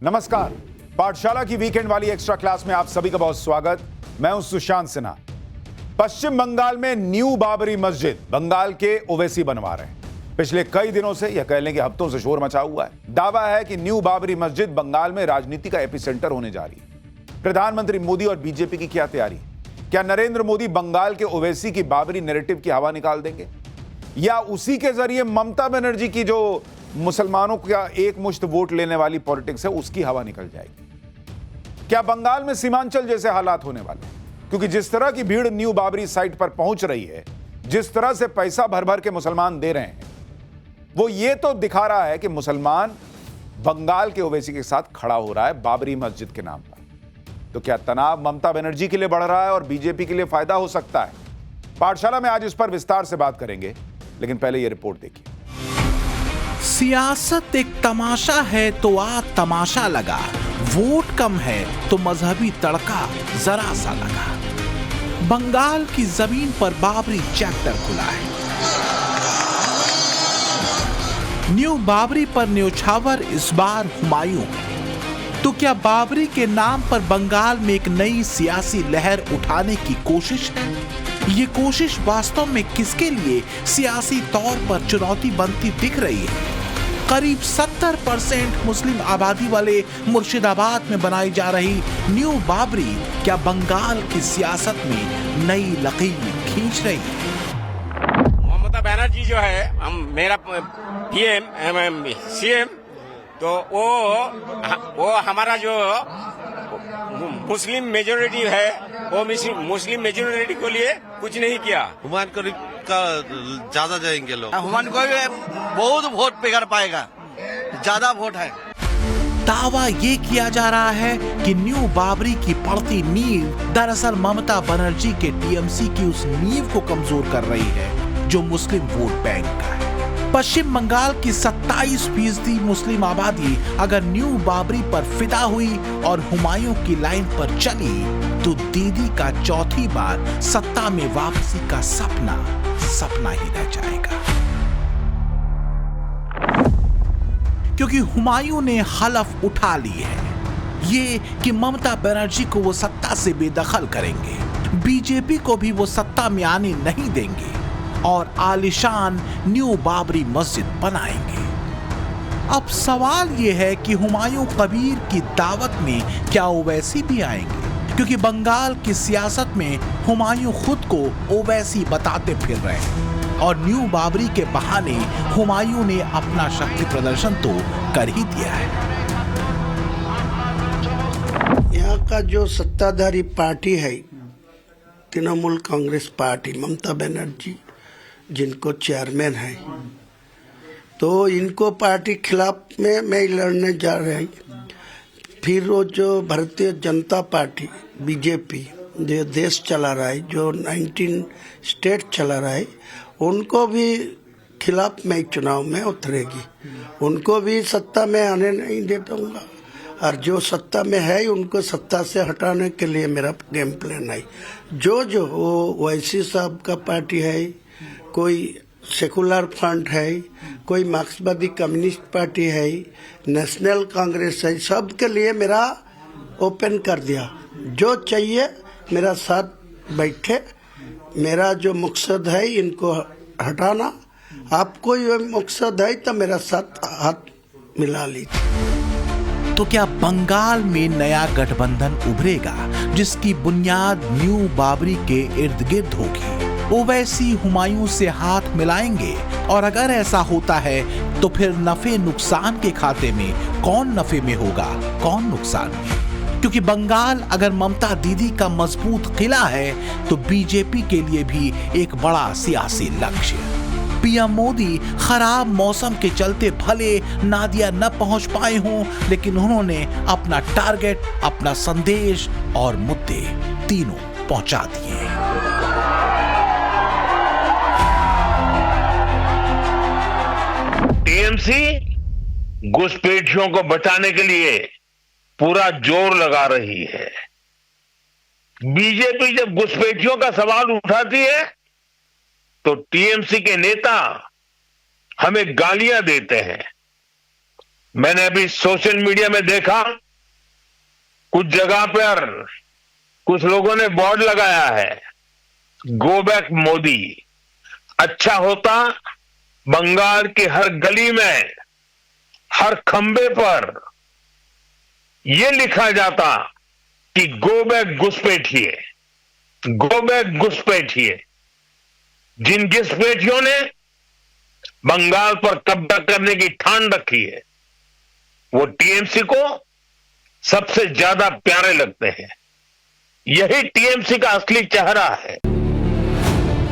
नमस्कार। पाठशाला की वीकेंड वाली एक्स्ट्रा क्लास में आप सभी का बहुत स्वागत। मैं हूं सुशांत सिन्हा। पश्चिम बंगाल में न्यू बाबरी मस्जिद बंगाल के ओवैसी बनवा रहे हैं। पिछले कई दिनों से, यह कह लें कि हफ्तों से शोर मचा हुआ है। दावा है कि न्यू बाबरी मस्जिद बंगाल में राजनीति का एपिसेंटर होने जा रही है। प्रधानमंत्री मोदी और बीजेपी की क्या तैयारी? क्या नरेंद्र मोदी बंगाल के ओवैसी की बाबरी नैरेटिव की हवा निकाल देंगे, या उसी के जरिए ममता बनर्जी की जो मुसलमानों का एक मुश्त वोट लेने वाली पॉलिटिक्स है उसकी हवा निकल जाएगी? क्या बंगाल में सीमांचल जैसे हालात होने वाले? क्योंकि जिस तरह की भीड़ न्यू बाबरी साइट पर पहुंच रही है, जिस तरह से पैसा भर भर के मुसलमान दे रहे हैं, वो ये तो दिखा रहा है कि मुसलमान बंगाल के ओवैसी के साथ खड़ा हो रहा है बाबरी मस्जिद के नाम पर। तो क्या तनाव ममता बनर्जी के लिए बढ़ रहा है और बीजेपी के लिए फायदा हो सकता है? पाठशाला में आज इस पर विस्तार से बात करेंगे, लेकिन पहले यह रिपोर्ट देखिए। सियासत एक तमाशा है तो आ तमाशा लगा, वोट कम है तो मजहबी तड़का जरा सा लगा। बंगाल की जमीन पर बाबरी चैप्टर खुला है। न्यू बाबरी पर न्योछावर इस बार हुमायूं। तो क्या बाबरी के नाम पर बंगाल में एक नई सियासी लहर उठाने की कोशिश है? ये कोशिश वास्तव में किसके लिए सियासी तौर पर चुनौती बनती दिख रही है? करीब 70% मुस्लिम आबादी वाले मुर्शिदाबाद में बनाई जा रही न्यू बाबरी क्या बंगाल की सियासत में नई लकीर खींच रही है? ममता बनर्जी जो है मेरा पीएम सीएम, तो वो हमारा जो मुस्लिम मेजोरिटी है, वो मुस्लिम मेजोरिटी के लिए कुछ नहीं किया। हुमायूं करीब का ज्यादा जाएंगे लोग। हुमायूं को बहुत वोट बिगड़ पाएगा, ज्यादा वोट है। दावा ये किया जा रहा है कि न्यू बाबरी की पड़ती नींव दरअसल ममता बनर्जी के टीएमसी की उस नींव को कमजोर कर रही है जो मुस्लिम वोट बैंक का है। पश्चिम बंगाल की 27% मुस्लिम आबादी अगर न्यू बाबरी पर फिदा हुई और हुमायूं की लाइन पर चली तो दीदी का चौथी बार सत्ता में वापसी का सपना ही रह जाएगा। क्योंकि हुमायूं ने हलफ उठा ली है ये कि ममता बनर्जी को वो सत्ता से बेदखल करेंगे, बीजेपी को भी वो सत्ता में आने नहीं देंगे और आलिशान न्यू बाबरी मस्जिद बनाएंगे। अब सवाल यह है कि हुमायूं कबीर की दावत में क्या ओवैसी भी आएंगे? क्योंकि बंगाल की सियासत में हुमायूं खुद को ओवैसी बताते फिर रहे हैं और न्यू बाबरी के बहाने हुमायूं ने अपना शक्ति प्रदर्शन तो कर ही दिया है। यहाँ का जो सत्ताधारी पार्टी है तृणमूल कांग्रेस पार्टी, ममता बनर्जी जिनको चेयरमैन है, तो इनको पार्टी खिलाफ में मैं लड़ने जा रही। फिर वो जो भारतीय जनता पार्टी बीजेपी जो देश चला रहा है, जो 19 स्टेट चला रहा है, उनको भी खिलाफ मैं चुनाव में उतरेगी। उनको भी सत्ता में आने नहीं दे दूंगा और जो सत्ता में है उनको सत्ता से हटाने के लिए मेरा गेम प्लान है। जो वो ओवैसी साहब का पार्टी है, कोई सेकुलर फ्रंट है, कोई मार्क्सवादी कम्युनिस्ट पार्टी है, नेशनल कांग्रेस है, सब के लिए मेरा ओपन कर दिया। जो चाहिए मेरा साथ बैठे। मेरा जो मकसद है इनको हटाना। आपको ये मकसद है तो मेरा साथ हाथ मिला लीजिए। तो क्या बंगाल में नया गठबंधन उभरेगा जिसकी बुनियाद न्यू बाबरी के इर्द गिर्द होगी? ओवैसी हुमायूं से हाथ मिलाएंगे और अगर ऐसा होता है तो फिर नफे नुकसान के खाते में कौन नफे में होगा, कौन नुकसान में? क्योंकि बंगाल अगर ममता दीदी का मजबूत किला है तो बीजेपी के लिए भी एक बड़ा सियासी लक्ष्य। पीएम मोदी खराब मौसम के चलते भले नादिया न पहुंच पाए हों, लेकिन उन्होंने अपना टारगेट, अपना संदेश और मुद्दे तीनों पहुंचा दिए। टीएमसी घुसपैठियों को बचाने के लिए पूरा जोर लगा रही है। बीजेपी जब घुसपैठियों का सवाल उठाती है तो टीएमसी के नेता हमें गालियां देते हैं। मैंने अभी सोशल मीडिया में देखा, कुछ जगह पर कुछ लोगों ने बोर्ड लगाया है, गो बैक मोदी। अच्छा होता बंगाल की हर गली में, हर खंबे पर यह लिखा जाता कि गो बैक घुसपैठिए, गो बैक घुसपैठिए। जिन घुसपैठियों ने बंगाल पर कब्जा करने की ठान रखी है, वो टीएमसी को सबसे ज्यादा प्यारे लगते हैं। यही टीएमसी का असली चेहरा है।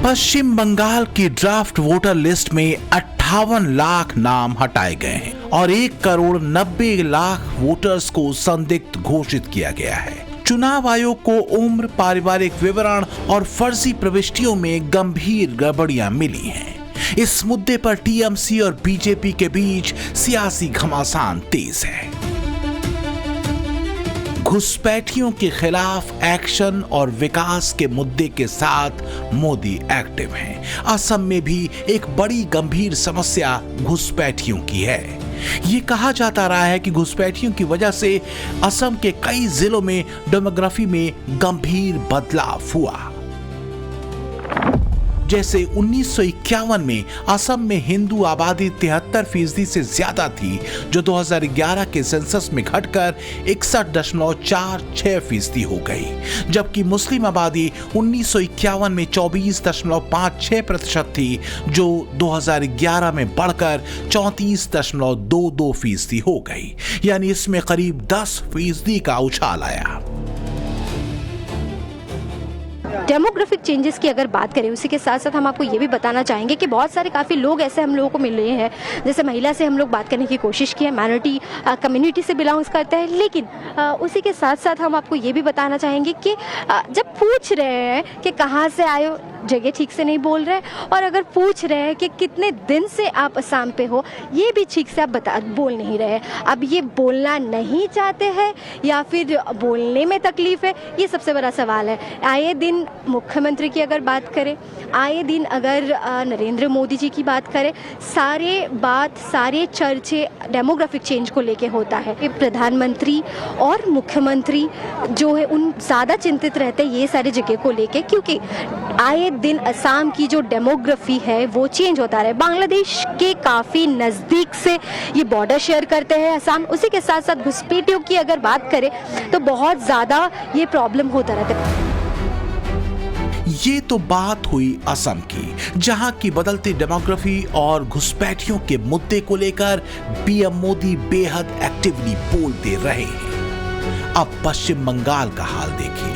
पश्चिम बंगाल की ड्राफ्ट वोटर लिस्ट में 58 लाख नाम हटाए गए हैं और 1,90,00,000 वोटर्स को संदिग्ध घोषित किया गया है। चुनाव आयोग को उम्र, पारिवारिक विवरण और फर्जी प्रविष्टियों में गंभीर गड़बड़ियां मिली हैं। इस मुद्दे पर टीएमसी और बीजेपी के बीच सियासी घमासान तेज है। घुसपैठियों के खिलाफ एक्शन और विकास के मुद्दे के साथ मोदी एक्टिव हैं। असम में भी एक बड़ी गंभीर समस्या घुसपैठियों की है। ये कहा जाता रहा है कि घुसपैठियों की वजह से असम के कई जिलों में डेमोग्राफी में गंभीर बदलाव हुआ। जैसे 1951 में असम में हिंदू आबादी 73% से ज्यादा थी, जो 2011 के सेंसस में घटकर 61.46% हो गई, जबकि मुस्लिम आबादी 1951 में 24.56% थी, जो 2011 में बढ़कर 34.22% हो गई। यानी इसमें करीब 10% का उछाल आया। डेमोग्राफिक चेंजेस की अगर बात करें, उसी के साथ साथ हम आपको ये भी बताना चाहेंगे कि बहुत सारे काफ़ी लोग ऐसे हम लोगों को मिल रहे हैं। जैसे महिला से हम लोग बात करने की कोशिश की है, माइनॉरिटी कम्युनिटी से बिलोंग्स करता है, लेकिन उसी के साथ साथ हम आपको ये भी बताना चाहेंगे कि जब पूछ रहे हैं कि कहाँ से आए हो, जगह ठीक से नहीं बोल रहे, और अगर पूछ रहे हैं कि कितने दिन से आप असम पे हो, ये भी ठीक से आप बोल नहीं रहे। अब ये बोलना नहीं चाहते हैं या फिर बोलने में तकलीफ है, ये सबसे बड़ा सवाल है। आए दिन मुख्यमंत्री की अगर बात करें, आए दिन अगर नरेंद्र मोदी जी की बात करें, सारे चर्चे डेमोग्राफिक चेंज को लेके होता है। प्रधानमंत्री और मुख्यमंत्री जो है उन ज़्यादा चिंतित रहते हैं ये सारी जगह को लेके, क्योंकि आए दिन असम की जो डेमोग्राफी है वो चेंज होता रहा है। बांग्लादेश के काफ़ी नज़दीक से ये बॉर्डर शेयर करते हैं असम। उसी के साथ साथ घुसपैठियों की अगर बात करें तो बहुत ज़्यादा ये प्रॉब्लम होता रहता है। ये तो बात हुई असम की, जहां की बदलती डेमोग्राफी और घुसपैठियों के मुद्दे को लेकर पीएम मोदी बेहद एक्टिवली बोलते रहे हैं। अब पश्चिम बंगाल का हाल देखिए।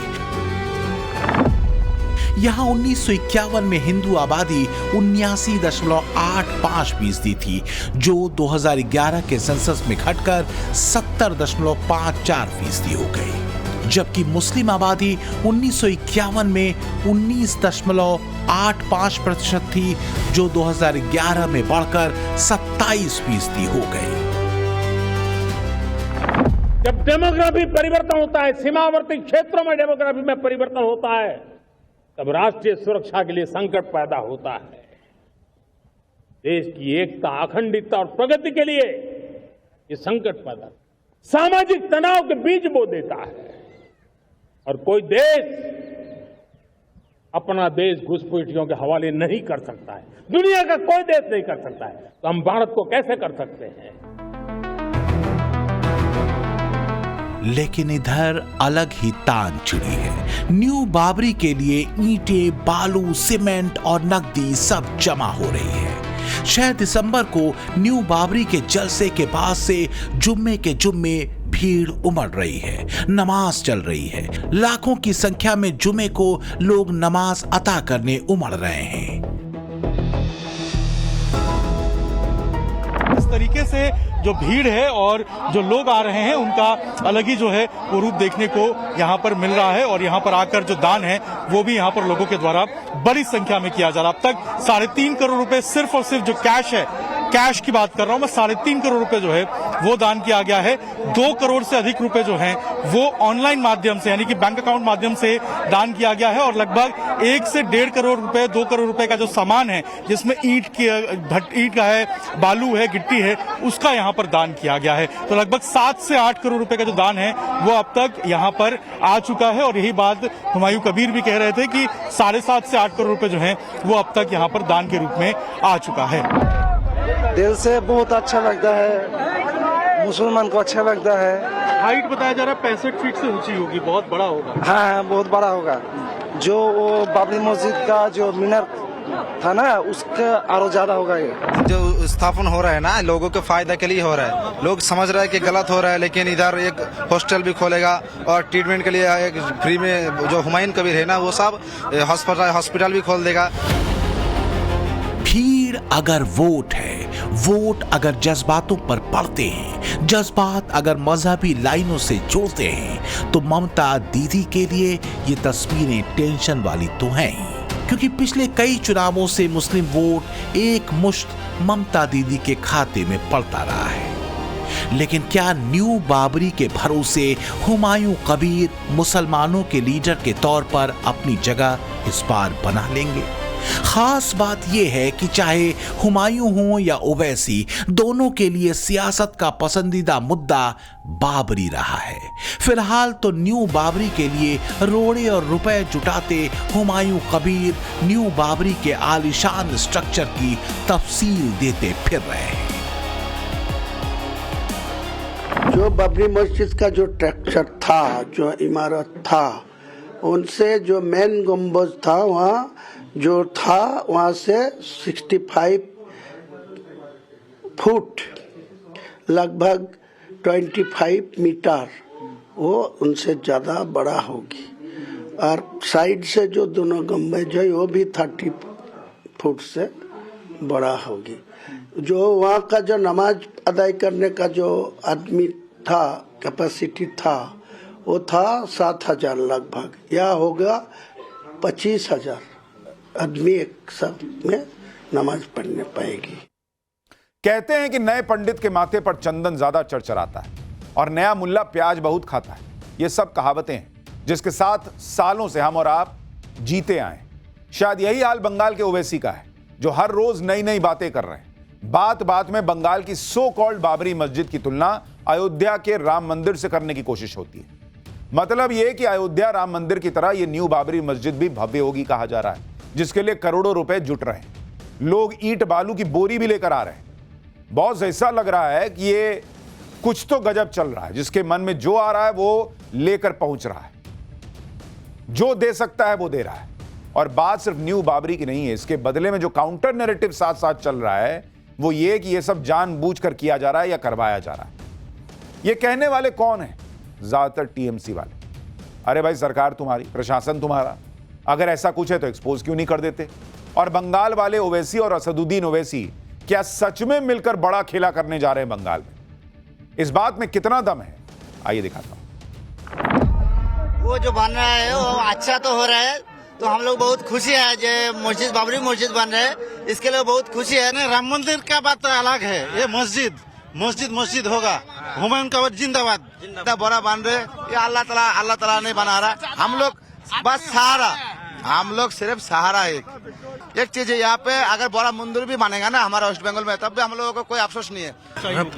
यहां 1951 में हिंदू आबादी 79.85% थी, जो 2011 के सेंसस में घटकर 70.54% हो गई, जबकि मुस्लिम आबादी 1951 में 19.85% थी, जो 2011 में बढ़कर 27% हो गई। जब डेमोग्राफी परिवर्तन होता है, सीमावर्ती क्षेत्रों में डेमोग्राफी में परिवर्तन होता है, तब राष्ट्रीय सुरक्षा के लिए संकट पैदा होता है। देश की एकता, अखंडता और प्रगति के लिए ये संकट पैदा, सामाजिक तनाव के बीज बो देता है। और कोई देश अपना देश घुसपैठियों के हवाले नहीं कर सकता है, दुनिया का कोई देश नहीं कर सकता है, तो हम भारत को कैसे कर सकते हैं? लेकिन इधर अलग ही तान चिड़ी है। न्यू बाबरी के लिए ईंटें, बालू, सीमेंट और नकदी सब जमा हो रही है। 6 दिसंबर को न्यू बाबरी के जलसे के बाद से जुम्मे के जुम्मे भीड़ उमड़ रही है, नमाज चल रही है। लाखों की संख्या में जुमे को लोग नमाज अता करने उमड़ रहे हैं। इस तरीके से जो भीड़ है और जो लोग आ रहे हैं, उनका अलग ही जो है वो रूप देखने को यहाँ पर मिल रहा है। और यहाँ पर आकर जो दान है वो भी यहाँ पर लोगों के द्वारा बड़ी संख्या में किया जा रहा है। अब तक 3.5 करोड़ रुपए सिर्फ और सिर्फ जो कैश है, कैश की बात कर रहा हूं मैं, 3.5 करोड़ रुपए जो है वो दान किया गया है। 2 करोड़ से अधिक रुपए जो हैं वो ऑनलाइन माध्यम से यानी कि बैंक अकाउंट माध्यम से दान किया गया है और लगभग 1 से 1.5 करोड़ रुपए 2 करोड़ रुपए का जो सामान है जिसमें ईंट का है, बालू है, गिट्टी है, उसका यहाँ पर दान किया गया है। तो लगभग 7 से 8 करोड़ रुपए का जो दान है वो अब तक यहाँ पर आ चुका है और यही बात हुमायूं कबीर भी कह रहे थे कि 7.5 से 8 करोड़ रुपए जो है वो अब तक यहाँ पर दान के रूप में आ चुका है। दिल से बहुत अच्छा लगता है, मुसलमान को अच्छा लगता है। हाइट बताया जा रहा है 65 फीट से ऊंची होगी, बहुत बड़ा होगा। हाँ, बहुत बड़ा होगा। जो वो बाबरी मस्जिद का जो मीनार था ना, उसका और ज्यादा होगा। ये जो स्थापन हो रहा है ना, लोगों के फायदे के लिए हो रहा है। लोग समझ रहे हैं कि गलत हो रहा है, लेकिन इधर एक हॉस्टल भी खोलेगा और ट्रीटमेंट के लिए एक फ्री में जो हुमायूं कबीर है ना, वो सब हॉस्पिटल भी खोल देगा। भीड़ अगर वोट है, वोट अगर जज्बातों पर पड़ते हैं, जज्बात अगर मजहबी लाइनों से जोड़ते हैं, तो ममता दीदी के लिए ये तस्वीरें टेंशन वाली तो हैं ही, क्योंकि पिछले कई चुनावों से मुस्लिम वोट एक मुश्त ममता दीदी के खाते में पड़ता रहा है। लेकिन क्या न्यू बाबरी के भरोसे हुमायूं कबीर मुसलमानों के लीडर के तौर पर अपनी जगह इस बार बना लेंगे? खास बात यह है कि चाहे हुमायूं हो या ओवैसी, दोनों के लिए सियासत का पसंदीदा मुद्दा बाबरी रहा है। फिलहाल तो न्यू बाबरी के लिए रोड़े और रुपए जुटाते हुमायूं कबीर न्यू बाबरी के आलीशान स्ट्रक्चर की तफसील देते फिर रहे हैं। जो बाबरी मस्जिद का जो स्ट्रक्चर था, जो इमारत था, उनसे जो मेन गुंबज था वहाँ जो था, वहाँ से 65 फुट लगभग 25 मीटर वो उनसे ज़्यादा बड़ा होगी। और साइड से जो दोनों गुंबज है वो भी 30 फुट से बड़ा होगी। जो वहाँ का जो नमाज अदाई करने का जो आदमी था, कैपेसिटी था, वो था 7,000 लगभग, या होगा 25,000 आदमी एक साथ में नमाज पढ़ने पाएगी। कहते हैं कि नए पंडित के माथे पर चंदन ज्यादा चढ़चढ़ाता है और नया मुल्ला प्याज बहुत खाता है। ये सब कहावतें हैं जिसके साथ सालों से हम और आप जीते आए। शायद यही हाल बंगाल के ओवैसी का है, जो हर रोज नई नई बातें कर रहे हैं। बात बात में बंगाल की सो कॉल्ड बाबरी मस्जिद की तुलना अयोध्या के राम मंदिर से करने की कोशिश होती है। मतलब यह कि अयोध्या राम मंदिर की तरह यह न्यू बाबरी मस्जिद भी भव्य होगी कहा जा रहा है, जिसके लिए करोड़ों रुपए जुट रहे हैं। लोग ईंट बालू की बोरी भी लेकर आ रहे हैं। बहुत ऐसा लग रहा है कि ये कुछ तो गजब चल रहा है, जिसके मन में जो आ रहा है वो लेकर पहुंच रहा है, जो दे सकता है वो दे रहा है। और बात सिर्फ न्यू बाबरी की नहीं है, इसके बदले में जो काउंटर नैरेटिव साथ साथ चल रहा है वो ये कि ये सब जानबूझकर किया जा रहा है या करवाया जा रहा है। ये कहने वाले कौन है? ज्यादातर टीएमसी वाले। अरे भाई, सरकार तुम्हारी, प्रशासन तुम्हारा, अगर ऐसा कुछ है तो एक्सपोज क्यों नहीं कर देते? और बंगाल वाले ओवैसी और असदुद्दीन ओवैसी क्या सच में मिलकर बड़ा खेला करने जा रहे हैं बंगाल में? इस बात में कितना दम है, आइए दिखाता हूं। वो जो बन रहा है वो अच्छा तो हो रहा है, तो हम लोग बहुत खुशी है जो मस्जिद बाबरी मस्जिद बन रहे हैं, इसके लिए बहुत खुशी है। नहीं, राम मंदिर का बात तो अलग है, ये मस्जिद होगा। हुमायूं का जिंदाबाद, इतना बड़ा बन रहे, ये अल्लाह ताला नहीं बना रहा। हम लोग बस सहारा, हम लोग सिर्फ सहारा। एक चीज है, यहाँ पे अगर बड़ा मंदिर भी बनेगा ना हमारा वेस्ट बंगाल में, तब भी हम लोगों को कोई अफसोस नहीं है।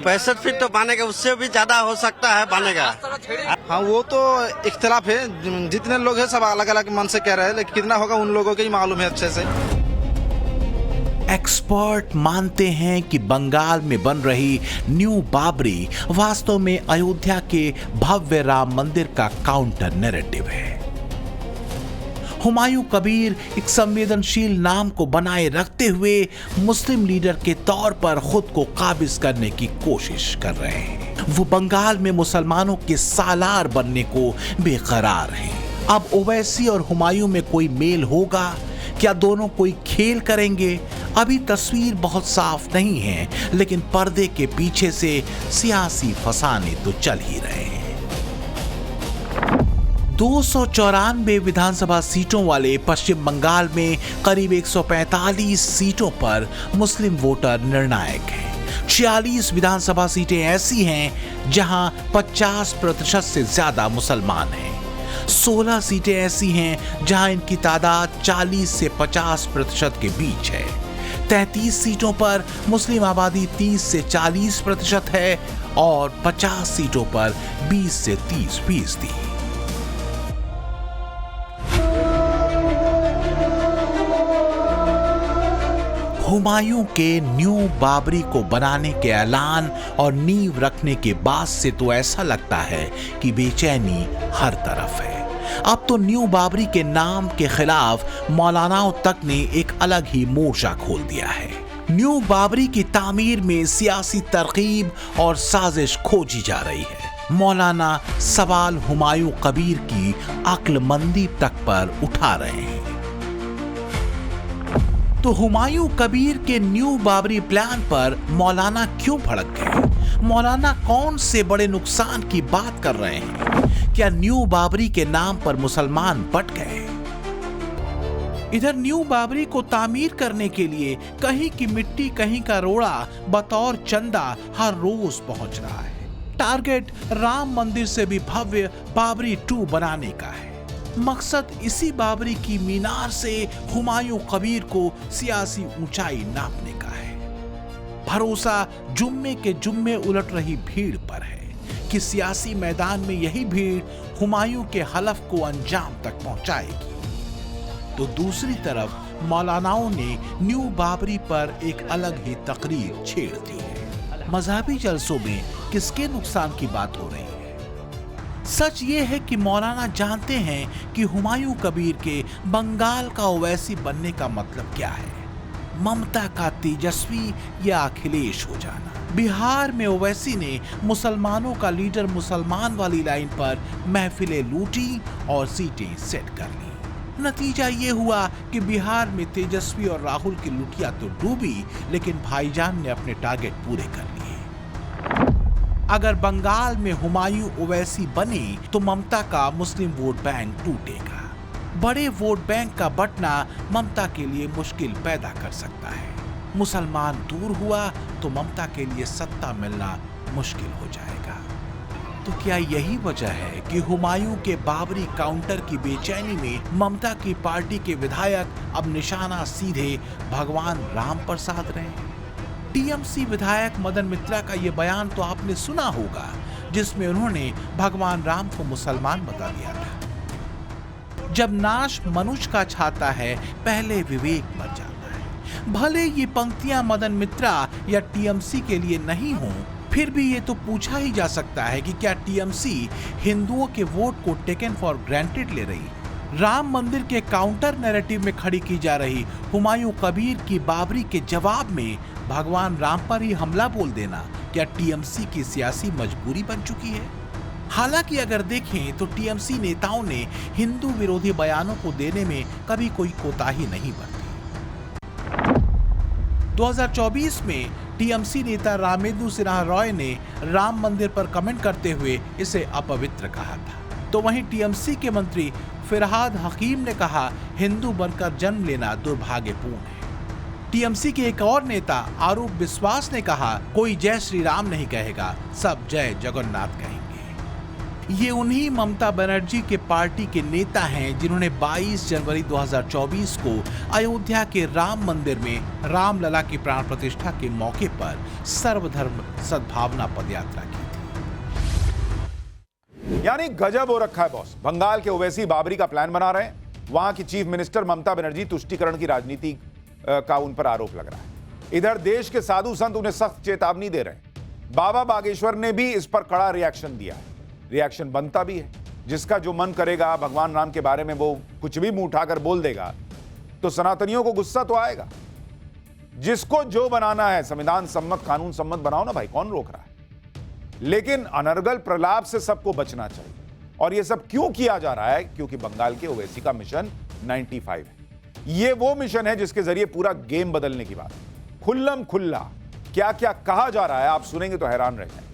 65 फीट तो बनेगा, उससे भी ज्यादा हो सकता है बनेगा। हाँ, वो तो इख्तिलाफ है, जितने लोग हैं सब अलग अलग मन से कह रहे हैं, लेकिन कितना होगा उन लोगों को ही मालूम है अच्छे से। एक्सपर्ट मानते हैं कि बंगाल में बन रही न्यू बाबरी वास्तव में अयोध्या के भव्य राम मंदिर का काउंटर नैरेटिव है। हुमायूं कबीर एक संवेदनशील नाम को बनाए रखते हुए मुस्लिम लीडर के तौर पर खुद को काबिज करने की कोशिश कर रहे हैं। वो बंगाल में मुसलमानों के सालार बनने को बेकरार हैं। अब ओवैसी और हुमायूं में कोई मेल होगा? क्या दोनों कोई खेल करेंगे? अभी तस्वीर बहुत साफ नहीं है, लेकिन पर्दे के पीछे से सियासी फसाने तो चल ही रहे हैं। 294 विधानसभा सीटों वाले पश्चिम बंगाल में करीब 145 सीटों पर मुस्लिम वोटर निर्णायक हैं। 46 विधानसभा सीटें ऐसी हैं जहां 50% से ज्यादा मुसलमान हैं। 16 सीटें ऐसी हैं जहां इनकी तादाद 40 से 50% के बीच है। 33 सीटों पर मुस्लिम आबादी 30 से 40% है और 50 सीटों पर 20 से 30%। हुमायूं के न्यू बाबरी को बनाने के ऐलान और नींव रखने के बाद से तो ऐसा लगता है कि बेचैनी हर तरफ है। अब तो न्यू बाबरी के नाम के खिलाफ मौलानाओं तक ने एक अलग ही मोर्चा खोल दिया है। न्यू बाबरी की तामीर में सियासी तरकीब और साजिश खोजी जा रही है। मौलाना सवाल हुमायूं कबीर की अक्लमंदी तक पर उठा रहे हैं। तो हुमायूं कबीर के न्यू बाबरी प्लान पर मौलाना क्यों भड़क गए? मौलाना कौन से बड़े नुकसान की बात कर रहे हैं? क्या न्यू बाबरी के नाम पर मुसलमान बट गए? इधर न्यू बाबरी को तामीर करने के लिए कहीं की मिट्टी कहीं का रोड़ा बतौर चंदा हर रोज पहुंच रहा है। टारगेट राम मंदिर से भी भव्य बाबरी 2 बनाने का है। मकसद इसी बाबरी की मीनार से हुमायूं कबीर को सियासी ऊंचाई नापने का है। भरोसा जुम्मे के जुम्मे उलट रही भीड़ पर है कि सियासी मैदान में यही भीड़ हुमायूं के हलफ को अंजाम तक पहुंचाएगी। तो दूसरी तरफ मौलानाओं ने न्यू बाबरी पर एक अलग ही तकरीर छेड़ दी है। मजहबी जलसों में किसके नुकसान की बात हो रही है? सच ये है कि मौलाना जानते हैं कि हुमायूं कबीर के बंगाल का ओवैसी बनने का मतलब क्या है। ममता का तेजस्वी या अखिलेश हो जाना। बिहार में ओवैसी ने मुसलमानों का लीडर मुसलमान वाली लाइन पर महफिलें लूटी और सीटें सेट कर ली। नतीजा ये हुआ कि बिहार में तेजस्वी और राहुल की लुटिया तो डूबी, लेकिन भाईजान ने अपने टारगेट पूरे कर लिए। अगर बंगाल में हुमायूं ओवैसी बने तो ममता का मुस्लिम वोट बैंक टूटेगा। बड़े वोट बैंक का बंटना ममता के लिए मुश्किल पैदा कर सकता है। मुसलमान दूर हुआ तो ममता के लिए सत्ता मिलना मुश्किल हो जाएगा। तो क्या यही वजह है कि हुमायूं के बाबरी काउंटर की बेचैनी में ममता की पार्टी के विधायक अब निशाना सीधे भगवान राम पर साध रहे हैं? टीएमसी विधायक मदन मित्रा का यह बयान तो आपने सुना होगा, जिसमें उन्होंने भगवान राम को मुसलमान बता दिया था। जब नाश मनुष्य का छाता है, पहले विवेक मर जाता है। भले ये पंक्तियां मदन मित्रा या टीएमसी के लिए नहीं हों, फिर भी ये तो पूछा ही जा सकता है कि क्या टीएमसी हिंदुओं के वोट को टेकन फॉर ग्रांटेड ले रही? राम मंदिर के काउंटर नैरेटिव में खड़ी की जा रही हुमायूं कबीर की बाबरी के जवाब में भगवान राम पर ही हमला बोल देना क्या टीएमसी की सियासी मजबूरी बन चुकी है? हालांकि अगर देखें तो टीएमसी नेताओं ने हिंदू विरोधी बयानों को देने में कभी कोई कोताही नहीं बरती। 2024 में टीएमसी नेता रामेंद्र सिन्हा रॉय ने राम मंदिर पर कमेंट करते हुए इसे अपवित्र कहा था। तो वहीं टीएमसी के मंत्री फिरहाद हकीम ने कहा, हिंदू बनकर जन्म लेना दुर्भाग्यपूर्ण है। टीएमसी के एक और नेता आरूप विश्वास ने कहा, कोई जय श्री राम नहीं कहेगा, सब जय जगन्नाथ कहेंगे। ये उन्हीं ममता बनर्जी के पार्टी के नेता हैं जिन्होंने 22 जनवरी 2024 को अयोध्या के राम मंदिर में रामलला की प्राण प्रतिष्ठा के मौके पर सर्वधर्म सद्भावना पदयात्रा की थी। यानी गजब हो रखा है बॉस। बंगाल के ओवैसी बाबरी का प्लान बना रहे हैं। वहां की चीफ मिनिस्टर ममता बनर्जी तुष्टीकरण की राजनीति का उन पर आरोप लग रहा है। इधर देश के साधु संत उन्हें सख्त चेतावनी दे रहे हैं। बाबा बागेश्वर ने भी इस पर कड़ा रिएक्शन दिया है। रिएक्शन बनता भी है। जिसका जो मन करेगा भगवान राम के बारे में वो कुछ भी मुंह उठाकर बोल देगा तो सनातनियों को गुस्सा तो आएगा। जिसको जो बनाना है संविधान सम्मत कानून सम्मत बनाओ ना भाई, कौन रोक रहा है? लेकिन अनर्गल प्रलाप से सबको बचना चाहिए। और यह सब क्यों किया जा रहा है? क्योंकि बंगाल के ओवैसी का मिशन 95 है। यह वो मिशन है जिसके जरिए पूरा गेम बदलने की बात। खुल्लम खुल्ला क्या क्या कहा जा रहा है आप सुनेंगे तो हैरान रह जाएंगे।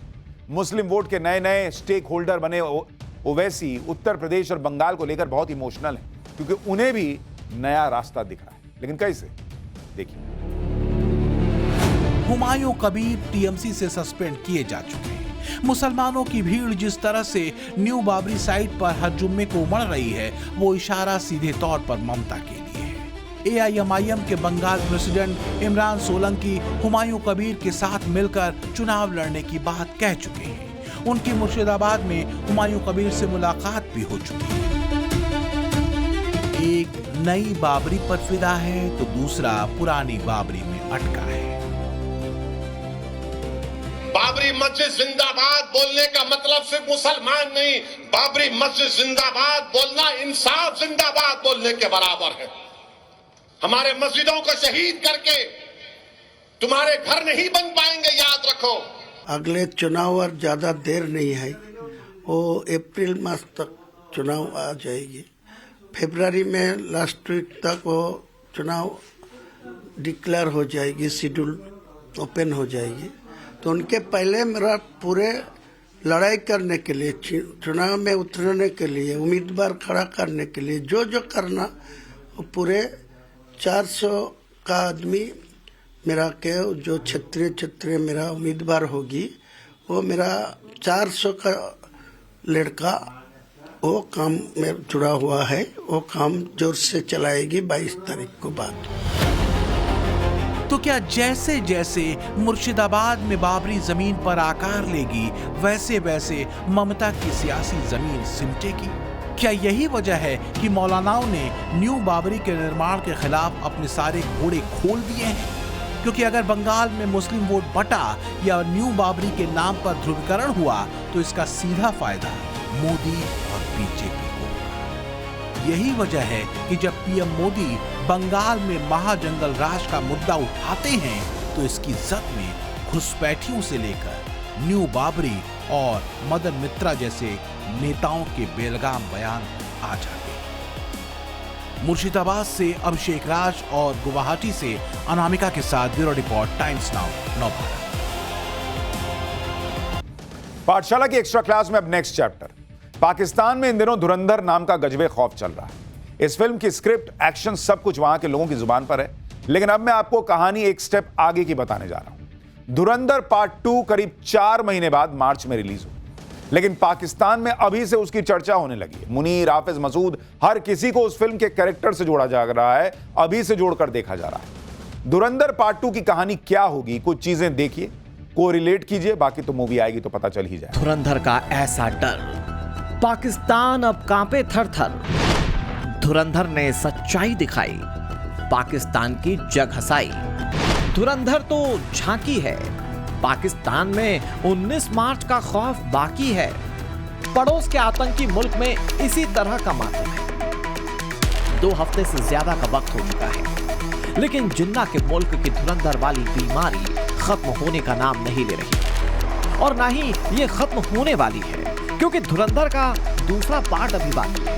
मुस्लिम वोट के नए नए स्टेक होल्डर बने ओवैसी उत्तर प्रदेश और बंगाल को लेकर बहुत इमोशनल है, क्योंकि उन्हें भी नया रास्ता दिख रहा है। लेकिन कैसे? देखिए। हुमायूं कबीर टीएमसी से सस्पेंड किए जा चुके हैं। मुसलमानों की भीड़ जिस तरह से न्यू बाबरी साइट पर हर जुम्मे को उमड़ रही है, वो इशारा सीधे तौर पर ममता के लिए है। एआईएमआईएम के बंगाल प्रेसिडेंट इमरान सोलंकी हुमायूं कबीर के साथ मिलकर चुनाव लड़ने की बात कह चुके हैं। उनकी मुर्शिदाबाद में हुमायूं कबीर से मुलाकात भी हो चुकी है। एक नई बाबरी पर फिदा है तो दूसरा पुरानी बाबरी में अटका है। बाबरी मस्जिद जिंदाबाद बोलने का मतलब सिर्फ मुसलमान नहीं, बाबरी मस्जिद जिंदाबाद बोलना इंसाफ जिंदाबाद बोलने के बराबर है। हमारे मस्जिदों को शहीद करके तुम्हारे घर नहीं बन पाएंगे, याद रखो। अगले चुनाव और ज्यादा देर नहीं है, वो अप्रैल मास तक चुनाव आ जाएगी। फरवरी में लास्ट वीक तक वो चुनाव डिक्लेयर हो जाएगी, शेड्यूल ओपन हो जाएगी। तो उनके पहले मेरा पूरे लड़ाई करने के लिए, चुनाव में उतरने के लिए, उम्मीदवार खड़ा करने के लिए जो जो करना, वो पूरे 400 का आदमी मेरा के जो क्षेत्रीय मेरा उम्मीदवार होगी, वो मेरा 400 का लड़का वो काम में जुड़ा हुआ है। वो काम जोर से चलाएगी 22 तारीख को बाद। तो क्या जैसे जैसे मुर्शिदाबाद में बाबरी जमीन पर आकार लेगी, वैसे वैसे ममता की सियासी जमीन सिमटेगी? क्या यही वजह है कि मौलानाओं ने न्यू बाबरी के निर्माण के खिलाफ अपने सारे घोड़े खोल दिए हैं? क्योंकि अगर बंगाल में मुस्लिम वोट बटा या न्यू बाबरी के नाम पर ध्रुवीकरण हुआ तो इसका सीधा फायदा मोदी और बीजेपी को होगा। यही वजह है कि जब पीएम मोदी बंगाल में महाजंगल राज का मुद्दा उठाते हैं तो इसकी जद में घुसपैठियों से लेकर न्यू बाबरी और मदन मित्रा जैसे नेताओं के बेलगाम बयान आ जाते हैं। मुर्शिदाबाद से अभिषेक राज और गुवाहाटी से अनामिका के साथ bureau report, times now, Navbharat. पाठशाला की एक्स्ट्रा क्लास में अब नेक्स्ट चैप्टर। पाकिस्तान में इन दिनों धुरंधर नाम का गजबे खौफ चल रहा है। इस फिल्म की स्क्रिप्ट, एक्शन, सब कुछ वहां के लोगों की जुबान पर है। लेकिन अब मैं आपको कहानी एक स्टेप आगे की बताने जा रहा हूं। धुरंधर पार्ट 2 करीब 4 महीने बाद मार्च में रिलीज हो, लेकिन पाकिस्तान में अभी से उसकी चर्चा होने लगी है। मुनीर, हाफिज मसूद, हर किसी को उस फिल्म के कैरेक्टर से जोड़ा जा रहा है, अभी से जोड़कर देखा जा रहा है। धुरंधर पार्ट 2 की कहानी क्या होगी, कुछ चीजें देखिए, को रिलेट कीजिए, बाकी तो मूवी आएगी तो पता चल ही जाए। धुरंधर का ऐसा डर, पाकिस्तान अब कांपे थर-थर। धुरंधर ने सच्चाई दिखाई, पाकिस्तान की जग हंसाई। धुरंधर तो झांकी है, पाकिस्तान में 19 मार्च का खौफ बाकी है। पड़ोस के आतंकी मुल्क में इसी तरह का मातम है। 2 हफ्ते से ज्यादा का वक्त हो चुका है, लेकिन जिन्ना के मुल्क की धुरंधर वाली बीमारी खत्म होने का नाम नहीं ले रही, और ना ही ये खत्म होने वाली है, क्योंकि धुरंधर का दूसरा पार्ट अभी बाकी है।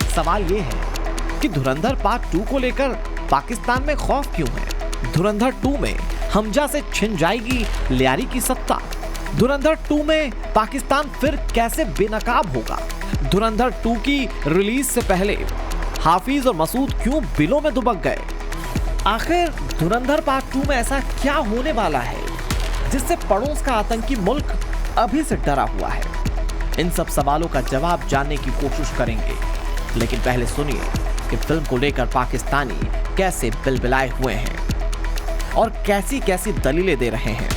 सवाल ये है कि धुरंधर पार्ट 2 को लेकर पाकिस्तान में खौफ क्यों है? धुरंधर 2 में हमजा से छिन जाएगी लियारी की सत्ता। धुरंधर 2 में पाकिस्तान फिर कैसे बेनकाब होगा? धुरंधर 2 की रिलीज से पहले हाफिज और मसूद क्यों बिलों में दुबक गए? आखिर धुरंधर पार्ट 2 में ऐसा क्या होने वाला है जिससे पड़ोस का आतंकी मुल्क अभी से डरा हुआ है? इन सब सवालों का जवाब जानने की कोशिश करेंगे, लेकिन पहले सुनिए कि फिल्म को लेकर पाकिस्तानी कैसे बिलबिलाए हुए हैं और कैसी कैसी दलीलें दे रहे हैं।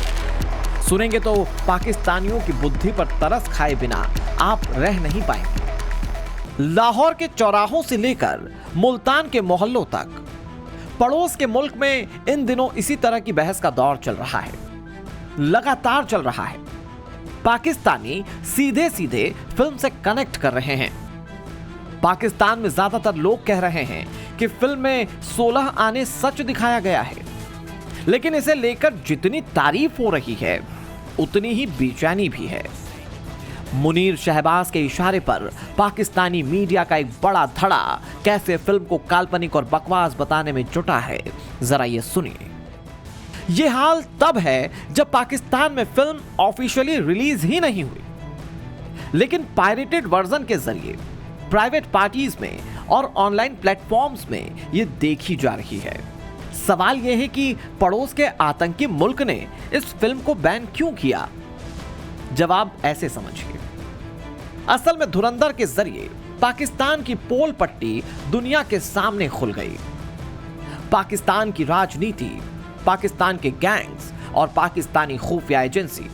सुनेंगे तो पाकिस्तानियों की बुद्धि पर तरस खाए बिना आप रह नहीं पाएंगे। लाहौर के चौराहों से लेकर मुल्तान के मोहल्लों तक पड़ोस के मुल्क में इन दिनों इसी तरह की बहस का दौर चल रहा है, लगातार चल रहा है। पाकिस्तानी सीधे सीधे फिल्म से कनेक्ट कर रहे हैं। पाकिस्तान में ज्यादातर लोग कह रहे हैं कि फिल्म में 16 आने सच दिखाया गया है, लेकिन इसे लेकर जितनी तारीफ हो रही है उतनी ही बेचैनी भी है। मुनीर शहबाज के इशारे पर पाकिस्तानी मीडिया का एक बड़ा धड़ा कैसे फिल्म को काल्पनिक और बकवास बताने में जुटा है, जरा ये सुनिए। ये हाल तब है जब पाकिस्तान में फिल्म ऑफिशियली रिलीज ही नहीं हुई, लेकिन पायरेटेड वर्जन के जरिए प्राइवेट पार्टीज में और ऑनलाइन प्लेटफॉर्म्स में ये देखी जा रही है। सवाल यह है कि पड़ोस के आतंकी मुल्क ने इस फिल्म को बैन क्यों किया? जवाब ऐसे समझिए। असल में धुरंधर के जरिए पाकिस्तान की पोल पट्टी दुनिया के सामने खुल गई। पाकिस्तान की राजनीति, पाकिस्तान के गैंग्स और पाकिस्तानी खुफिया एजेंसी,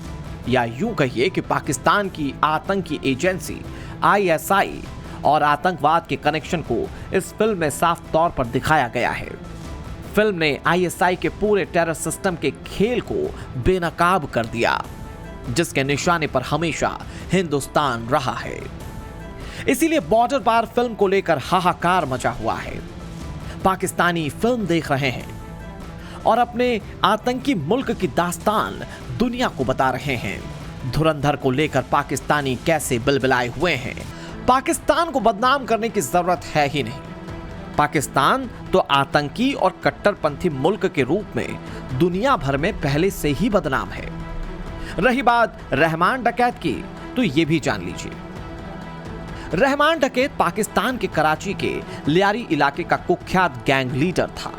या यूं कहिए कि पाकिस्तान की आतंकी एजेंसी ISI और आतंकवाद के कनेक्शन को इस फिल्म में साफ तौर पर दिखाया गया है। फिल्म ने ISI के पूरे टेरर सिस्टम के खेल को बेनकाब कर दिया, जिसके निशाने पर हमेशा हिंदुस्तान रहा है। इसीलिए बॉर्डर पार फिल्म को लेकर हाहाकार मचा हुआ है। पाकिस्तानी फिल्म देख रहे हैं और अपने आतंकी मुल्क की दास्तान दुनिया को बता रहे हैं। धुरंधर को लेकर पाकिस्तानी कैसे बिलबिलाए हुए हैं। पाकिस्तान को बदनाम करने की जरूरत है ही नहीं। पाकिस्तान तो आतंकी और कट्टरपंथी मुल्क के रूप में दुनिया भर में पहले से ही बदनाम है। रही बात रहमान डकैत की, तो यह भी जान लीजिए। रहमान डकैत पाकिस्तान के कराची के लियारी इलाके का कुख्यात गैंग लीडर था,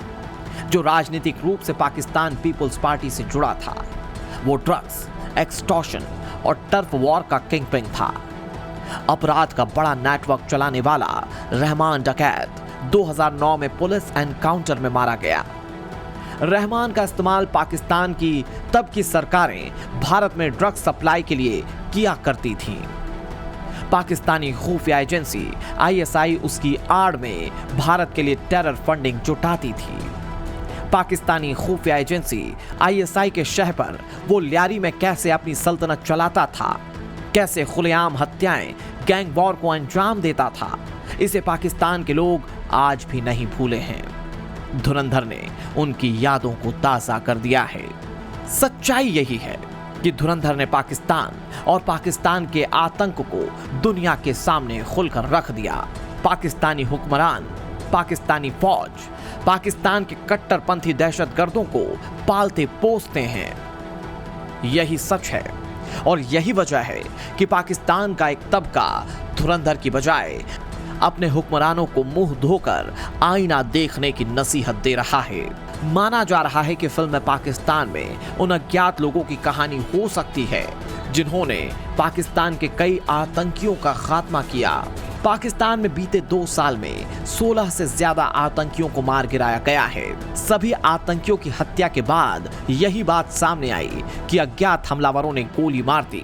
जो राजनीतिक रूप से पाकिस्तान पीपुल्स पार्टी से जुड़ा था। वो ड्रग्स, एक्सटॉर्शन और टर्फ वॉर का किंगपिन था। अपराध का बड़ा नेटवर्क चलाने वाला रहमान डकैत 2009 में पुलिस एनकाउंटर में मारा गया। रहमान का इस्तेमाल पाकिस्तान की तब की सरकारें भारत में ड्रग्स सप्लाई के लिए किया करती थीं। पाकिस्तानी खुफिया एजेंसी ISI उसकी आड़ में भारत के लिए टेरर फंडिंग जुटाती थी। पाकिस्तानी खुफिया एजेंसी ISI के शह पर वो लियारी में कैसे अपनी सल्तनत चलाता था, कैसे खुलेआम हत्याएं, गैंग वॉर को अंजाम देता था, इसे पाकिस्तान के लोग आज भी नहीं भूले हैं। धुरंधर ने उनकी यादों को ताज़ा कर दिया है। सच्चाई यही है कि धुरंधर ने पाकिस्तान और पाकिस्तान के आतंक को दुनिया के सामने खुलकर रख दिया। पाकिस्तानी हुक्मरान, पाकिस्तानी फौज, पाकिस्तान के कट्टरपंथी दहशतगर्दों को पालते पोसते हैं। यही सच है और यही वजह है कि पाकिस्तान का एक तबका धुरंधर की बजाय अपने हुक्मरानों को मुंह धोकर आईना देखने की नसीहत दे रहा है। माना जा रहा है कि फिल्म में पाकिस्तान में उन अज्ञात लोगों की कहानी हो सकती है जिन्होंने पाकिस्तान के कई आतंकियों का खात्मा किया। पाकिस्तान में बीते 2 साल में 16 से ज्यादा आतंकियों को मार गिराया गया है। सभी आतंकियों की हत्या के बाद यही बात सामने आई कि अज्ञात हमलावरों ने गोली मार दी।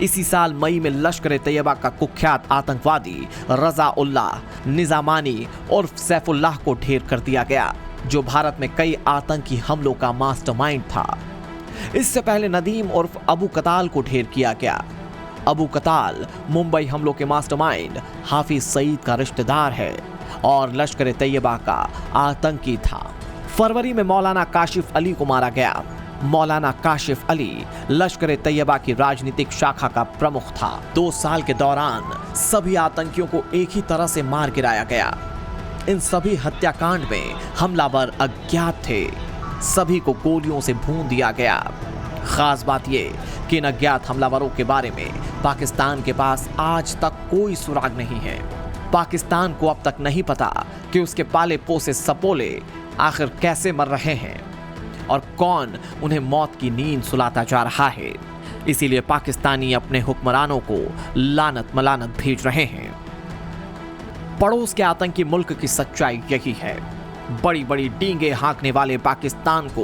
इसी साल मई में लश्कर तैयबा का कुख्यात आतंकवादी रजा उल्लाह निजामानी उर्फ सैफुल्लाह को ढेर कर दिया गया, जो भारत में कई आतंकी हमलों का मास्टरमाइंड था। इससे पहले नदीम उर्फ अबू कताल को ढेर किया गया। अबू कताल मुंबई हमलों के मास्टरमाइंड हाफिज सईद का रिश्तेदार है और लश्कर तैयबा का आतंकी था। फरवरी में मौलाना काशिफ अली को मारा गया। मौलाना काशिफ अली लश्कर तैयबा की राजनीतिक शाखा का प्रमुख था। 2 साल के दौरान सभी आतंकियों को एक ही तरह से मार गिराया गया। इन सभी हत्याकांड में हमलावर अज्ञात थे। सभी को गोलियों से भून दिया गया। खास बात यह कि इन अज्ञात हमलावरों के बारे में पाकिस्तान के पास आज तक कोई सुराग नहीं है। पाकिस्तान को अब तक नहीं पता कि उसके पाले पोसे सपोले आखिर कैसे मर रहे हैं और कौन उन्हें मौत की नींद सुलाता जा रहा है। इसीलिए पाकिस्तानी अपने हुक्मरानों को लानत मलानत भेज रहे हैं। पड़ोस के आतंकी मुल्क की सच्चाई यही है। बड़ी बड़ी डींगे हाँकने वाले पाकिस्तान को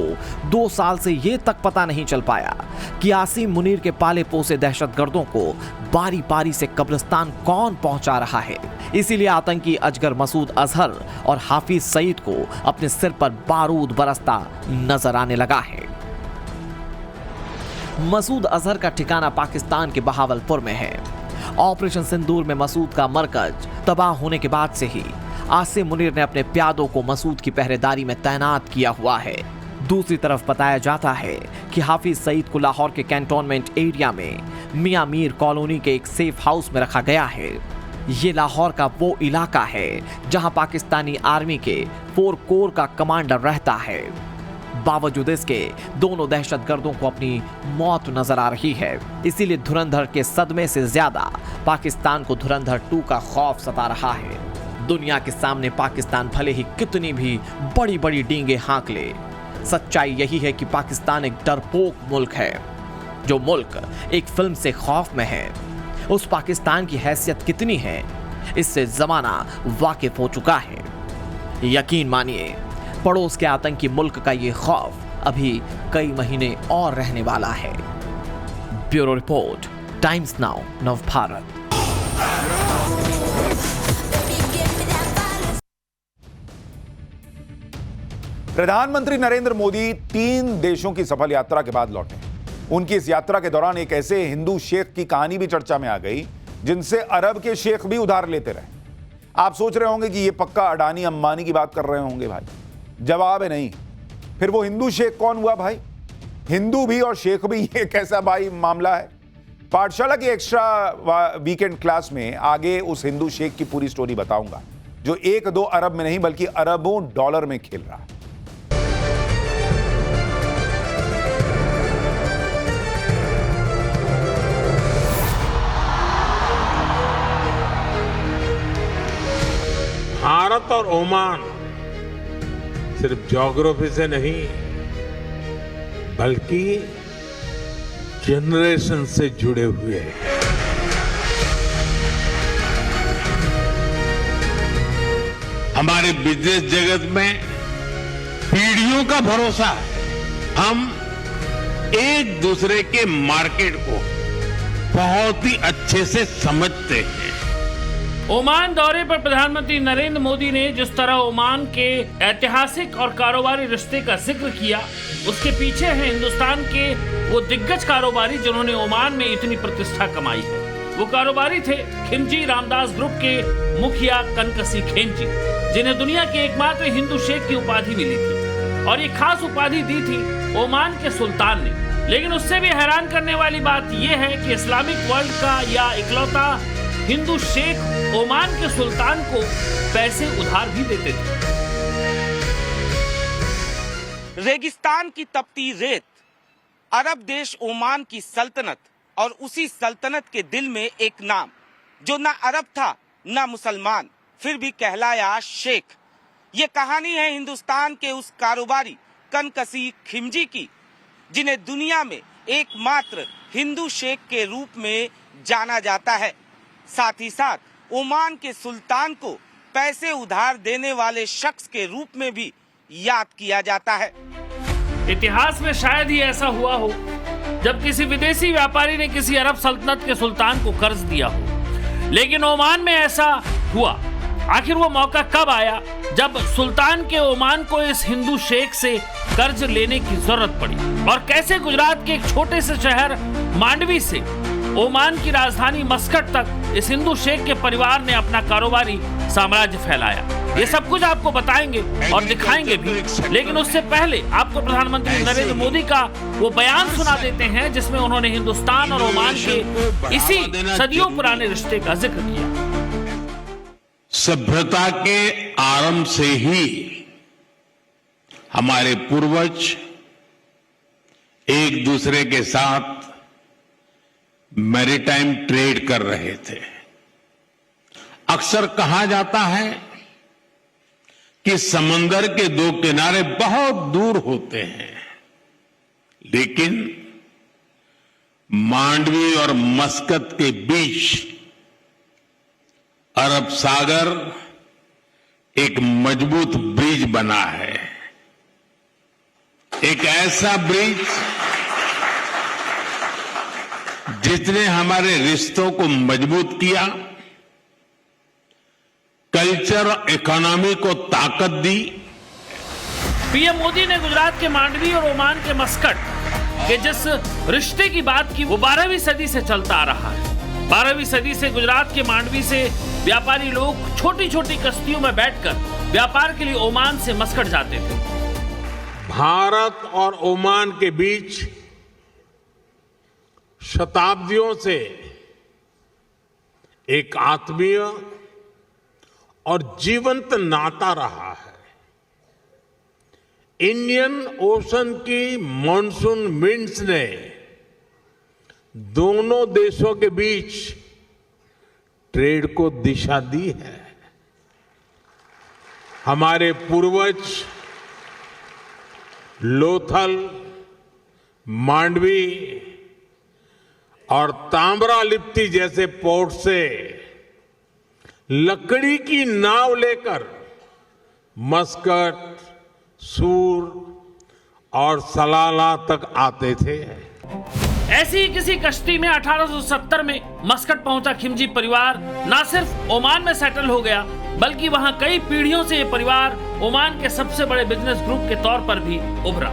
2 साल से ये तक पता नहीं चल पाया कि आसिम मुनीर के पाले पोसे दहशतगर्दों को बारी बारी से कब्रिस्तान कौन पहुंचा रहा है। इसीलिए आतंकी अजगर मसूद अजहर और हाफिज सईद को अपने सिर पर बारूद बरसता नजर आने लगा है। मसूद अजहर का ठिकाना पाकिस्तान के बहावलपुर में है। ऑपरेशन सिंदूर में मसूद का मरकज तबाह होने के बाद से ही आसिम मुनीर ने अपने प्यादों को मसूद की पहरेदारी में तैनात किया हुआ है। दूसरी तरफ बताया जाता है कि हाफिज सईद को लाहौर के कैंटोनमेंट एरिया में मियां मीर कॉलोनी के एक सेफ हाउस में रखा गया है। ये लाहौर का वो इलाका है जहां पाकिस्तानी आर्मी के 4 कोर का कमांडर रहता है। बावजूद इसके दोनों दहशतगर्दों को अपनी मौत नजर आ रही है। इसीलिए धुरंधर के सदमे से ज्यादा पाकिस्तान को धुरंधर 2 का खौफ सता रहा है। दुनिया के सामने पाकिस्तान भले ही कितनी भी बड़ी बड़ी डींगे हाँक ले, सच्चाई यही है कि पाकिस्तान एक डरपोक मुल्क है। जो मुल्क एक फिल्म से खौफ में है, उस पाकिस्तान की हैसियत कितनी है इससे जमाना वाकिफ हो चुका है। यकीन मानिए, पड़ोस के आतंकी मुल्क का ये खौफ अभी कई महीने और रहने वाला है। Bureau report, times now, Navbharat. प्रधानमंत्री नरेंद्र मोदी 3 देशों की सफल यात्रा के बाद लौटे। उनकी इस यात्रा के दौरान एक ऐसे हिंदू शेख की कहानी भी चर्चा में आ गई जिनसे अरब के शेख भी उधार लेते रहे। आप सोच रहे होंगे कि ये पक्का अडानी अंबानी की बात कर रहे होंगे भाई। जवाब है नहीं। फिर वो हिंदू शेख कौन हुआ भाई? हिंदू भी और शेख भी, ये कैसा भाई मामला है? पाठशाला की एक्स्ट्रा वीकेंड क्लास में आगे उस हिंदू शेख की पूरी स्टोरी बताऊंगा जो 1-2 अरब में नहीं बल्कि अरबों डॉलर में खेल रहा है। भारत और ओमान सिर्फ ज्योग्राफी से नहीं बल्कि जनरेशन से जुड़े हुए हैं। हमारे बिजनेस जगत में पीढ़ियों का भरोसा है। हम एक दूसरे के मार्केट को बहुत ही अच्छे से समझते हैं। ओमान दौरे पर प्रधानमंत्री नरेंद्र मोदी ने जिस तरह ओमान के ऐतिहासिक और कारोबारी रिश्ते का जिक्र किया, उसके पीछे हैं हिंदुस्तान के वो दिग्गज कारोबारी जिन्होंने ओमान में इतनी प्रतिष्ठा कमाई है। वो कारोबारी थे खिलजी रामदास ग्रुप के मुखिया कनकसी खिलजी, जिन्हें दुनिया के एकमात्र हिंदू शेख की उपाधि मिली थी और ये खास उपाधि दी थी ओमान के सुल्तान ने। लेकिन उससे भी हैरान करने वाली बात यह है कि इस्लामिक वर्ल्ड का या इकलौता हिंदू शेख ओमान के सुल्तान को पैसे उधार भी देते थे। रेगिस्तान की तपती रेत, अरब देश ओमान की सल्तनत और उसी सल्तनत के दिल में एक नाम जो ना अरब था ना मुसलमान, फिर भी कहलाया शेख। ये कहानी है हिंदुस्तान के उस कारोबारी कनकसी खिलजी की, जिन्हें दुनिया में एकमात्र हिंदू शेख के रूप में जाना जाता है। साथ ही साथ ओमान के सुल्तान को पैसे उधार देने वाले शख्स के रूप में भी याद किया जाता है। इतिहास में शायद ही ऐसा हुआ हो जब किसी विदेशी व्यापारी ने किसी अरब सल्तनत के सुल्तान को कर्ज दिया हो, लेकिन ओमान में ऐसा हुआ। आखिर वो मौका कब आया जब सुल्तान के ओमान को इस हिंदू शेख से कर्ज लेने की जरूरत पड़ी, और कैसे गुजरात के एक छोटे से शहर मांडवी से ओमान की राजधानी मस्कट तक इस हिंदू शेख के परिवार ने अपना कारोबारी साम्राज्य फैलाया। ये सब कुछ आपको बताएंगे और दिखाएंगे भी, लेकिन उससे पहले आपको प्रधानमंत्री नरेंद्र मोदी का वो बयान सुना देते हैं जिसमें उन्होंने हिंदुस्तान और ओमान के इसी सदियों पुराने रिश्ते का जिक्र किया। सभ्यता के आरंभ से ही हमारे पूर्वज एक दूसरे के साथ मैरीटाइम ट्रेड कर रहे थे। अक्सर कहा जाता है कि समंदर के 2 किनारे बहुत दूर होते हैं, लेकिन मांडवी और मस्कत के बीच अरब सागर एक मजबूत ब्रिज बना है। एक ऐसा ब्रिज जिसने हमारे रिश्तों को मजबूत किया, कल्चर और इकोनॉमी को ताकत दी। पीएम मोदी ने गुजरात के मांडवी और ओमान के मस्कट के जिस रिश्ते की बात की वो 12वीं सदी से चलता आ रहा है। 12वीं सदी से गुजरात के मांडवी से व्यापारी लोग छोटी छोटी कश्तियों में बैठकर व्यापार के लिए ओमान से मस्कट जाते थे। भारत और ओमान के बीच शताब्दियों से एक आत्मीय और जीवंत नाता रहा है। इंडियन ओशन की मॉनसून विंड्स ने दोनों देशों के बीच ट्रेड को दिशा दी है। हमारे पूर्वज लोथल, मांडवी और ताम्रा लिप्ति जैसे पोर्ट से लकड़ी की नाव लेकर मस्कट, सूर और सलाला तक आते थे। ऐसी ही किसी कश्ती में 1870 में मस्कट पहुंचा खिमजी परिवार न सिर्फ ओमान में सेटल हो गया, बल्कि वहां कई पीढ़ियों से ये परिवार ओमान के सबसे बड़े बिजनेस ग्रुप के तौर पर भी उभरा।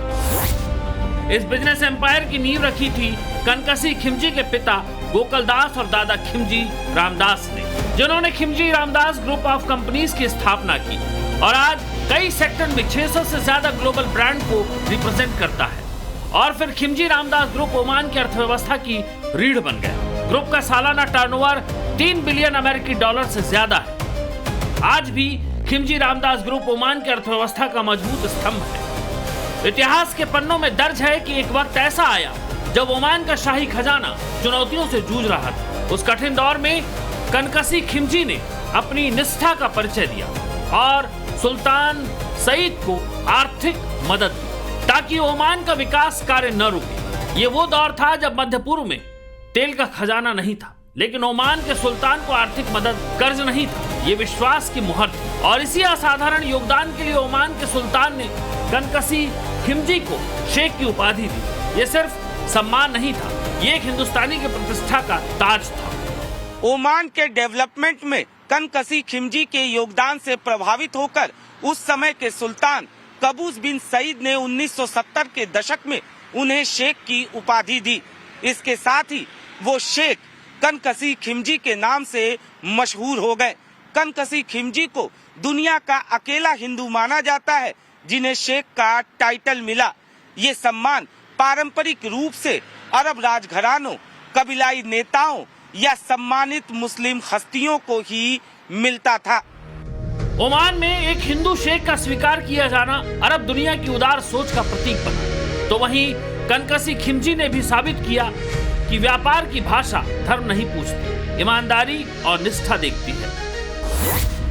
इस बिजनेस एम्पायर की नींव रखी थी कनकसी खिमजी के पिता गोकुलदास और दादा खिमजी रामदास ने, जिन्होंने Khimji Ramdas group of companies की स्थापना की और आज कई सेक्टर में 600 से ज्यादा ग्लोबल ब्रांड को रिप्रेजेंट करता है। और फिर खिमजी रामदास ग्रुप ओमान की अर्थव्यवस्था की रीढ़ बन गया। ग्रुप का सालाना टर्नओवर 3 बिलियन अमेरिकी डॉलर से ज्यादा है। आज भी खिमजी रामदास ग्रुप ओमान की अर्थव्यवस्था का मजबूत स्तंभ है। इतिहास के पन्नों में दर्ज है कि एक वक्त ऐसा आया जब ओमान का शाही खजाना चुनौतियों से जूझ रहा था। उस कठिन दौर में कनकसी खिमजी ने अपनी निष्ठा का परिचय दिया और सुल्तान सईद को आर्थिक मदद दी ताकि ओमान का विकास कार्य न रुके। ये वो दौर था जब मध्य पूर्व में तेल का खजाना नहीं था, लेकिन ओमान के सुल्तान को आर्थिक मदद कर्ज नहीं था। ये विश्वास की मुहर थी और इसी असाधारण योगदान के लिए ओमान के सुल्तान ने कनकसी खिमजी को शेख की उपाधि दी। ये सिर्फ सम्मान नहीं था, ये एक हिंदुस्तानी की प्रतिष्ठा का ताज था। ओमान के डेवलपमेंट में कनकसी खिमजी के योगदान से प्रभावित होकर उस समय के सुल्तान कबूस बिन सईद ने 1970 के दशक में उन्हें शेख की उपाधि दी। इसके साथ ही वो शेख कनकसी खिमजी के नाम से मशहूर हो गए। कनकसी खिमजी को दुनिया का अकेला हिंदू माना जाता है जिन्हें शेख का टाइटल मिला। ये सम्मान पारंपरिक रूप से अरब राजघरानों, कबीलाई नेताओं या सम्मानित मुस्लिम हस्तियों को ही मिलता था। ओमान में एक हिंदू शेख का स्वीकार किया जाना अरब दुनिया की उदार सोच का प्रतीक बना, तो वहीं कनकसी खिमजी ने भी साबित किया कि व्यापार की भाषा धर्म नहीं पूछती, ईमानदारी और निष्ठा देखती है।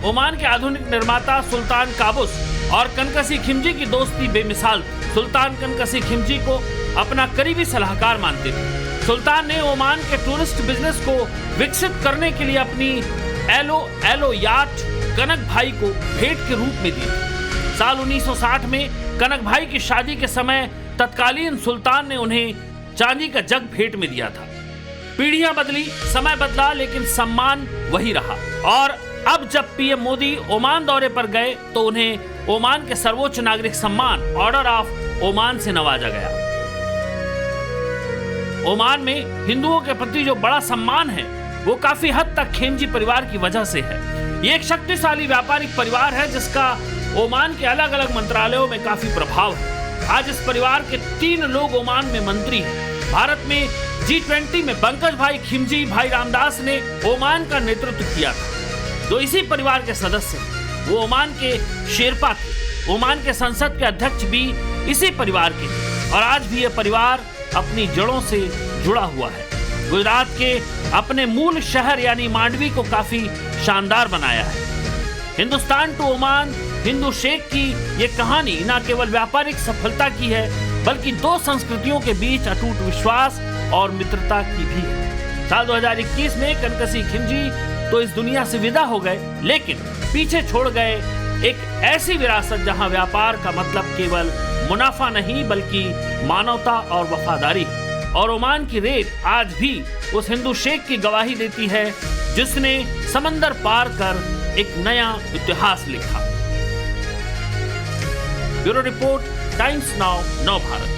ओमान के आधुनिक निर्माता सुल्तान काबूस और कनकसी खिमजी की दोस्ती बेमिसाल थी। सुल्तान कनकसी खिमजी को अपना करीबी सलाहकार मानते थे। सुल्तान ने ओमान के टूरिस्ट बिजनेस को विकसित करने के लिए अपनी एलो याट कनक भाई को भेंट के रूप में दी। साल 1960 में कनक भाई की शादी के समय तत्कालीन सुल्तान ने उन्हें चांदी का जग भेंट में दिया था। पीढ़ियां बदली, समय बदला, लेकिन सम्मान वही रहा। और अब जब पीएम मोदी ओमान दौरे पर गए तो उन्हें ओमान के सर्वोच्च नागरिक सम्मान ऑर्डर ऑफ ओमान से नवाजा गया। ओमान में हिंदुओं के प्रति जो बड़ा सम्मान है वो काफी हद तक खिमजी परिवार की वजह से है। ये एक शक्तिशाली व्यापारिक परिवार है जिसका ओमान के अलग अलग मंत्रालयों में काफी प्रभाव है। आज इस परिवार के 3 लोग ओमान में मंत्री हैं। भारत में G20 में पंकज भाई खिमजी भाई रामदास ने ओमान का नेतृत्व किया था, जो इसी परिवार के सदस्य हैं। वो ओमान के शेरपा थे। ओमान के संसद के अध्यक्ष भी इसी परिवार के हैं और आज भी ये परिवार अपनी जड़ों से जुड़ा हुआ है। गुजरात के अपने मूल शहर यानी मांडवी को काफी शानदार बनाया है। हिंदुस्तान टू ओमान हिंदू शेख की ये कहानी न केवल व्यापारिक सफलता की है, बल्कि 2 संस्कृतियों के बीच अटूट विश्वास और मित्रता की भी है। साल 2021 में कनकसी खिमजी तो इस दुनिया से विदा हो गए, लेकिन पीछे छोड़ गए एक ऐसी विरासत जहां व्यापार का मतलब केवल मुनाफा नहीं बल्कि मानवता और वफादारी है। और ओमान की रेत आज भी उस हिंदू शेख की गवाही देती है जिसने समंदर पार कर एक नया इतिहास लिखा। ब्यूरो रिपोर्ट, टाइम्स नाउ, नव भारत।